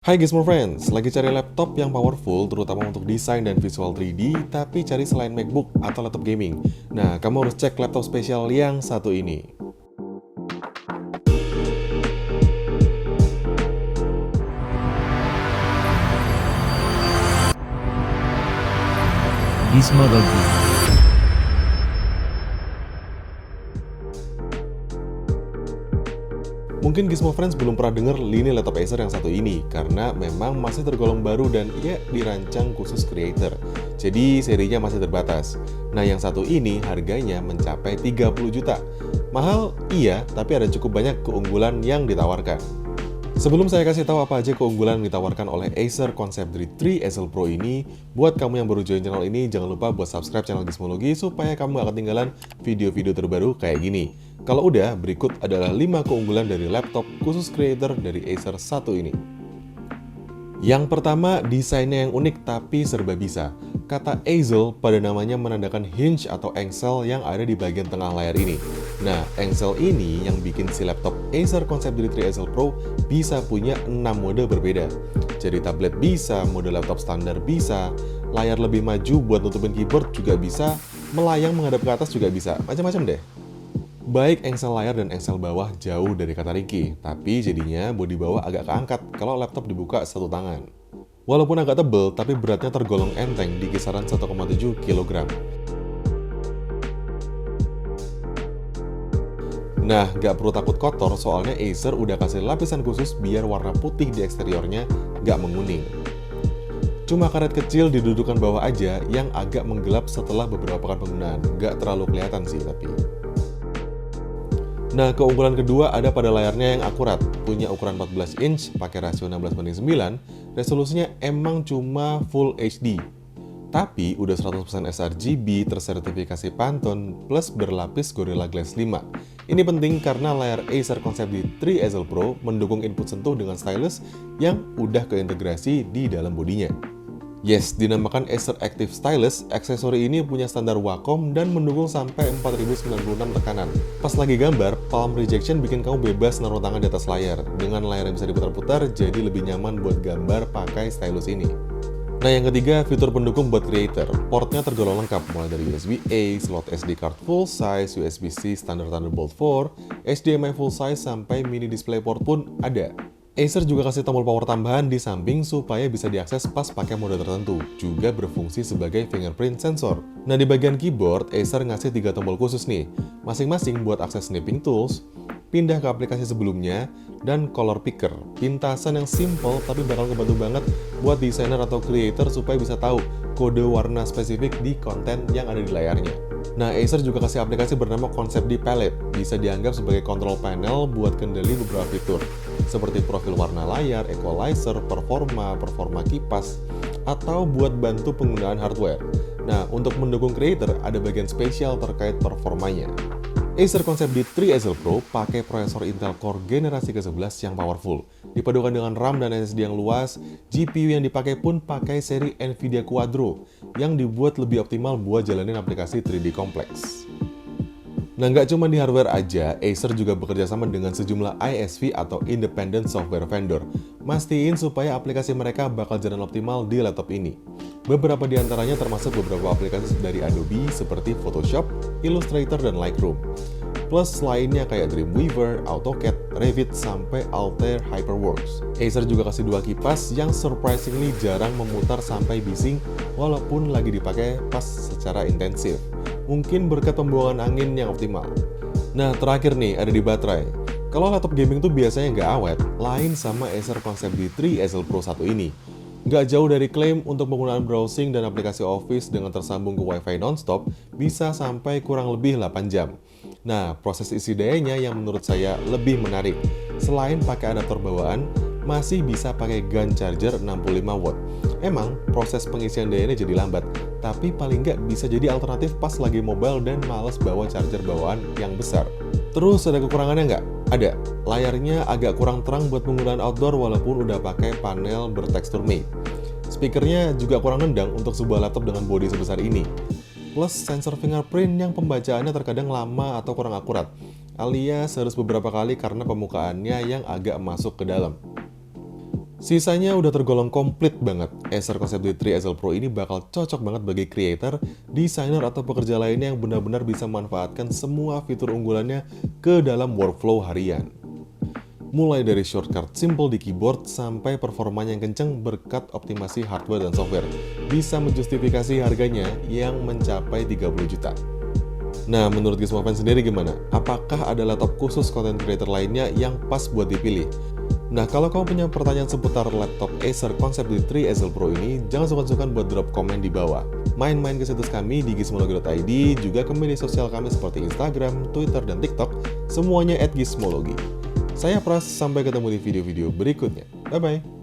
Hai Gizmo Friends, lagi cari laptop yang powerful terutama untuk desain dan visual 3D, tapi cari selain MacBook atau laptop gaming. Nah, kamu harus cek laptop spesial yang satu ini. Gizmology. Mungkin Gizmo Friends belum pernah dengar lini laptop Acer yang satu ini, karena memang masih tergolong baru dan ya dirancang khusus creator. Jadi serinya masih terbatas. Nah, yang satu ini harganya mencapai 30 juta. Mahal? Iya, tapi ada cukup banyak keunggulan yang ditawarkan. Sebelum saya kasih tahu apa aja keunggulan yang ditawarkan oleh Acer Concept Drive 3 Easel Pro ini, buat kamu yang baru join channel ini, jangan lupa buat subscribe channel Gizmology supaya kamu gak ketinggalan video-video terbaru kayak gini. Kalau udah, berikut adalah 5 keunggulan dari laptop khusus creator dari Acer satu ini. Yang pertama, desainnya yang unik tapi serba bisa. Kata easel pada namanya menandakan hinge atau engsel yang ada di bagian tengah layar ini. Nah, engsel ini yang bikin si laptop Acer Concept Drive 3 Easel Pro bisa punya 6 mode berbeda. Jadi tablet bisa, mode laptop standar bisa, layar lebih maju buat nutupin keyboard juga bisa, melayang menghadap ke atas juga bisa, macam-macam deh. Baik engsel layar dan engsel bawah jauh dari kata ringkih, tapi jadinya bodi bawah agak keangkat kalau laptop dibuka satu tangan. Walaupun agak tebel, tapi beratnya tergolong enteng di kisaran 1,7 kg. Nah, gak perlu takut kotor soalnya Acer udah kasih lapisan khusus biar warna putih di eksteriornya gak menguning. Cuma karet kecil di dudukan bawah aja yang agak menggelap setelah beberapa pekan penggunaan, gak terlalu kelihatan sih tapi. Nah, keunggulan kedua ada pada layarnya yang akurat, punya ukuran 14 inch, pakai rasio 16:9, resolusinya emang cuma Full HD. Tapi udah 100% sRGB, tersertifikasi Pantone, plus berlapis Gorilla Glass 5. Ini penting karena layar Acer Concept Drive 3 Easel Pro mendukung input sentuh dengan stylus yang udah keintegrasi di dalam bodinya. Yes, dinamakan Acer Active Stylus, aksesori ini punya standar Wacom dan mendukung sampai 4096 tekanan. Pas lagi gambar, palm rejection bikin kamu bebas naruh tangan di atas layar. Dengan layar yang bisa diputar-putar, jadi lebih nyaman buat gambar pakai stylus ini. Nah, yang ketiga, fitur pendukung buat creator. Portnya tergolong lengkap, mulai dari USB-A, slot SD card full size, USB-C standar Thunderbolt 4, HDMI full size, sampai mini DisplayPort pun ada. Acer juga kasih tombol power tambahan di samping supaya bisa diakses pas pakai mode tertentu, juga berfungsi sebagai fingerprint sensor. Nah, di bagian keyboard, Acer ngasih 3 tombol khusus nih, masing-masing buat akses snipping tools, pindah ke aplikasi sebelumnya, dan color picker, pintasan yang simple tapi bakal ngebantu banget buat desainer atau creator supaya bisa tahu kode warna spesifik di konten yang ada di layarnya. Nah, Acer juga kasih aplikasi bernama Concept D Palette, bisa dianggap sebagai control panel buat kendali beberapa fitur, seperti profil warna layar, equalizer, performa kipas, atau buat bantu penggunaan hardware. Nah, untuk mendukung creator, ada bagian spesial terkait performanya. Acer Concept D3 Easel Pro pakai prosesor Intel Core generasi ke-11 yang powerful. Dipadukan dengan RAM dan SSD yang luas, GPU yang dipakai pun pakai seri Nvidia Quadro yang dibuat lebih optimal buat jalanin aplikasi 3D kompleks. Nah, nggak cuma di hardware aja, Acer juga bekerja sama dengan sejumlah ISV atau Independent Software Vendor. Mastiin supaya aplikasi mereka bakal jalan optimal di laptop ini. Beberapa di antaranya termasuk beberapa aplikasi dari Adobe seperti Photoshop, Illustrator, dan Lightroom. Plus lainnya kayak Dreamweaver, AutoCAD, Revit, sampai Altair HyperWorks. Acer juga kasih 2 kipas yang surprisingly jarang memutar sampai bising walaupun lagi dipakai pas secara intensif. Mungkin berkat pembuangan angin yang optimal. Nah, terakhir nih, ada di baterai. Kalau laptop gaming tuh biasanya nggak awet, lain sama Acer Concept D3 Easel Pro 1 ini. Nggak jauh dari klaim untuk penggunaan browsing dan aplikasi Office dengan tersambung ke Wi-Fi nonstop, bisa sampai kurang lebih 8 jam. Nah, proses isi dayanya yang menurut saya lebih menarik. Selain pakai adaptor bawaan, masih bisa pakai gun charger 65 watt. Emang, proses pengisian dayanya jadi lambat, tapi paling nggak bisa jadi alternatif pas lagi mobile dan males bawa charger bawaan yang besar. Terus ada kekurangannya nggak? Ada. Layarnya agak kurang terang buat penggunaan outdoor walaupun udah pakai panel bertekstur matte. Speakernya juga kurang nendang untuk sebuah laptop dengan bodi sebesar ini. Plus sensor fingerprint yang pembacaannya terkadang lama atau kurang akurat, alias harus beberapa kali karena pembukaannya yang agak masuk ke dalam. Sisanya udah tergolong komplit banget. Acer Concept D3 Easel Pro ini bakal cocok banget bagi creator, desainer, atau pekerja lainnya yang benar-benar bisa memanfaatkan semua fitur unggulannya ke dalam workflow harian. Mulai dari shortcut simple di keyboard sampai performanya yang kenceng berkat optimasi hardware dan software, bisa menjustifikasi harganya yang mencapai 30 juta. Nah, menurut Gizmofan sendiri gimana? Apakah ada laptop khusus content creator lainnya yang pas buat dipilih? Nah, kalau kamu punya pertanyaan seputar laptop Acer Concept D3 Easel Pro ini, jangan sungkan-sungkan buat drop komen di bawah. Main-main ke situs kami di gizmologi.id, juga ke media sosial kami seperti Instagram, Twitter, dan TikTok, semuanya @gizmologi. Saya Pras, sampai ketemu di video-video berikutnya. Bye-bye!